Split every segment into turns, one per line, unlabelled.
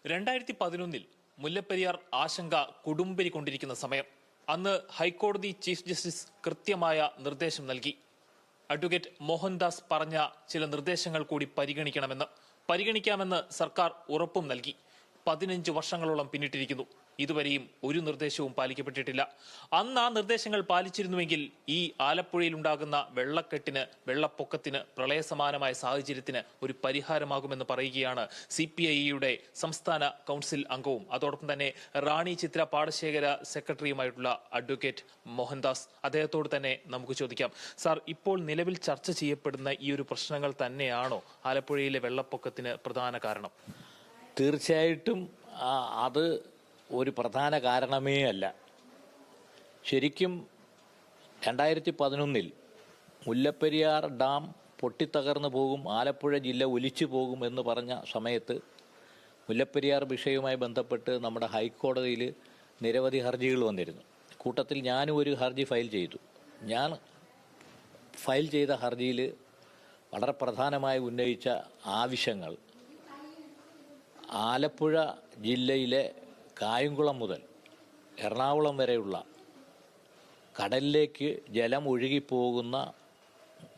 2011 മുല്ലപ്പെരിയാർ ആശങ്ക കൊടുമ്പിരിക്കൊണ്ടിരിക്കുന്ന സമയം. അന്ന് ഹൈക്കോടതി ചീഫ് ജസ്റ്റിസ് കൃത്യമായ നിർദ്ദേശം നൽകി. അഡ്വക്കേറ്റ് മോഹൻദാസ് പറഞ്ഞ ചില നിർദ്ദേശങ്ങൾ കൂടി പരിഗണിക്കാമെന്ന് സർക്കാർ ഉറപ്പും നൽകി. 15 വർഷങ്ങളോളം പിന്നിട്ടിരിക്കുന്നു. ഇതുവരെയും ഒരു നിർദ്ദേശവും പാലിക്കപ്പെട്ടിട്ടില്ല. അന്ന് ആ നിർദ്ദേശങ്ങൾ പാലിച്ചിരുന്നുവെങ്കിൽ ഈ ആലപ്പുഴയിലുണ്ടാകുന്ന വെള്ളപ്പൊക്കത്തിന് പ്രളയസമാനമായ സാഹചര്യത്തിന് ഒരു പരിഹാരമാകുമെന്ന് പറയുകയാണ് CPI-യുടെ സംസ്ഥാന കൗൺസിൽ അംഗവും അതോടൊപ്പം തന്നെ റാണി ചിത്ര പാടശേഖര സെക്രട്ടറിയുമായിട്ടുള്ള അഡ്വക്കേറ്റ് മോഹൻദാസ്. അദ്ദേഹത്തോട് തന്നെ നമുക്ക് ചോദിക്കാം. സാർ, ഇപ്പോൾ നിലവിൽ ചർച്ച ചെയ്യപ്പെടുന്ന ഈ ഒരു പ്രശ്നങ്ങൾ തന്നെയാണോ ആലപ്പുഴയിലെ വെള്ളപ്പൊക്കത്തിന് പ്രധാന കാരണം?
തീർച്ചയായിട്ടും അത് ഒരു പ്രധാന കാരണമേ അല്ല. ശരിക്കും 2011 മുല്ലപ്പെരിയാർ ഡാം പൊട്ടിത്തകർന്നു പോകും, ആലപ്പുഴ ജില്ല ഒലിച്ചു പോകും എന്ന് പറഞ്ഞ സമയത്ത് മുല്ലപ്പെരിയാർ വിഷയവുമായി ബന്ധപ്പെട്ട് നമ്മുടെ ഹൈക്കോടതിയിൽ നിരവധി ഹർജികൾ വന്നിരുന്നു. കൂട്ടത്തിൽ ഞാനും ഒരു ഹർജി ഫയൽ ചെയ്തു. ഞാൻ ഫയൽ ചെയ്ത ഹർജിയിൽ വളരെ പ്രധാനമായി ഉന്നയിച്ച ആവശ്യങ്ങൾ ആലപ്പുഴ ജില്ലയിലെ കായംകുളം മുതൽ എറണാകുളം വരെയുള്ള കടലിലേക്ക് ജലം ഒഴുകിപ്പോകുന്ന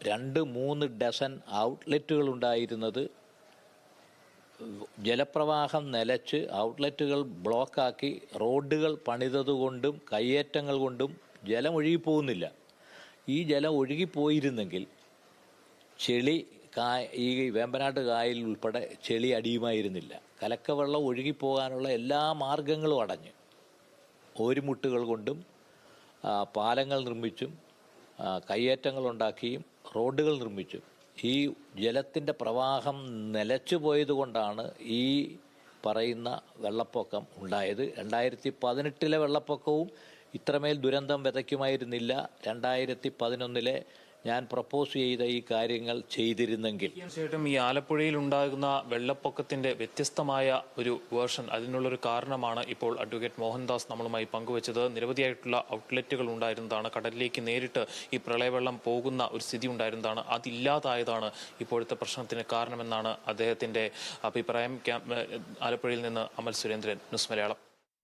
2-3 ഡസൻ ഔട്ട്ലെറ്റുകൾ ഉണ്ടായിരുന്നത് ജലപ്രവാഹം നിലച്ച് ഔട്ട്ലെറ്റുകൾ ബ്ലോക്കാക്കി റോഡുകൾ പണിതതുകൊണ്ടും കയ്യേറ്റങ്ങൾ കൊണ്ടും ജലം ഒഴുകിപ്പോകുന്നില്ല. ഈ ജലം ഒഴുകിപ്പോയിരുന്നെങ്കിൽ ഈ വേമ്പനാട്ട് കായൽ ഉൾപ്പെടെ ചെളി അടിയുമായിരുന്നില്ല. കലക്കവെള്ളം ഒഴുകിപ്പോകാനുള്ള എല്ലാ മാർഗങ്ങളും അടഞ്ഞ് ഓരുമുട്ടുകൾ കൊണ്ടും പാലങ്ങൾ നിർമ്മിച്ചും കയ്യേറ്റങ്ങളുണ്ടാക്കിയും റോഡുകൾ നിർമ്മിച്ചും ഈ ജലത്തിൻ്റെ പ്രവാഹം നിലച്ചു പോയതുകൊണ്ടാണ് ഈ പറയുന്ന വെള്ളപ്പൊക്കം ഉണ്ടായത്. 2018 വെള്ളപ്പൊക്കവും ഇത്രമേൽ ദുരന്തം വിതയ്ക്കുമായിരുന്നില്ല 2011 ഞാൻ പ്രപ്പോസ് ചെയ്ത ഈ കാര്യങ്ങൾ ചെയ്തിരുന്നെങ്കിൽ.
തീർച്ചയായിട്ടും ഈ ആലപ്പുഴയിൽ ഉണ്ടാകുന്ന വെള്ളപ്പൊക്കത്തിന്റെ വ്യത്യസ്തമായ ഒരു വേർഷൻ, അതിനുള്ളൊരു കാരണമാണ് ഇപ്പോൾ അഡ്വക്കേറ്റ് മോഹൻദാസ് നമ്മളുമായി പങ്കുവച്ചത്. നിരവധിയായിട്ടുള്ള ഔട്ട്ലെറ്റുകൾ ഉണ്ടായിരുന്നതാണ്, കടലിലേക്ക് നേരിട്ട് ഈ പ്രളയവെള്ളം പോകുന്ന ഒരു സ്ഥിതി ഉണ്ടായിരുന്നതാണ്. അതില്ലാതായതാണ് ഇപ്പോഴത്തെ പ്രശ്നത്തിന് കാരണമെന്നാണ് അദ്ദേഹത്തിന്റെ അഭിപ്രായം. ആലപ്പുഴയിൽ നിന്ന് അമൽ സുരേന്ദ്രൻ, ന്യൂസ് മലയാളം.